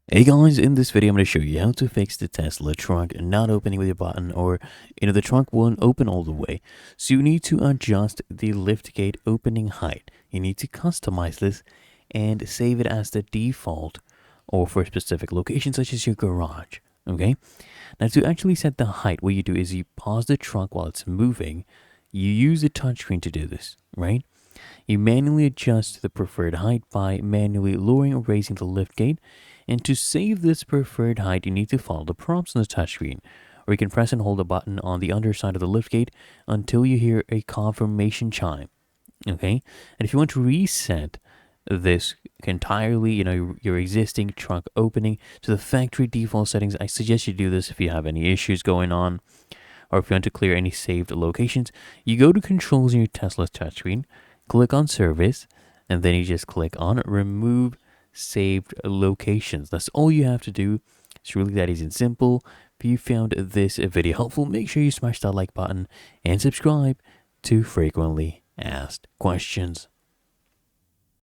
Hey guys, in this video I'm going to show you how to fix the Tesla trunk not opening with your button, or the trunk won't open all the way. So you need to adjust the liftgate opening height. You need to customize this and save it as the default or for a specific location such as your garage. Okay, now to actually set the height, what you do is you pause the trunk while it's moving. You use the touchscreen to do this, right? You manually adjust the preferred height by manually lowering or raising the liftgate. And to save this preferred height, you need to follow the prompts on the touchscreen, or you can press and hold a button on the underside of the liftgate until you hear a confirmation chime. Okay? And if you want to reset this entirely, your existing trunk opening to the factory default settings, I suggest you do this if you have any issues going on, or if you want to clear any saved locations. You go to controls in your Tesla touchscreen, click on service, and then you just click on remove saved locations. That's all you have to do. It's really that easy and simple. If you found this video helpful, make sure you smash that like button and subscribe to frequently asked questions.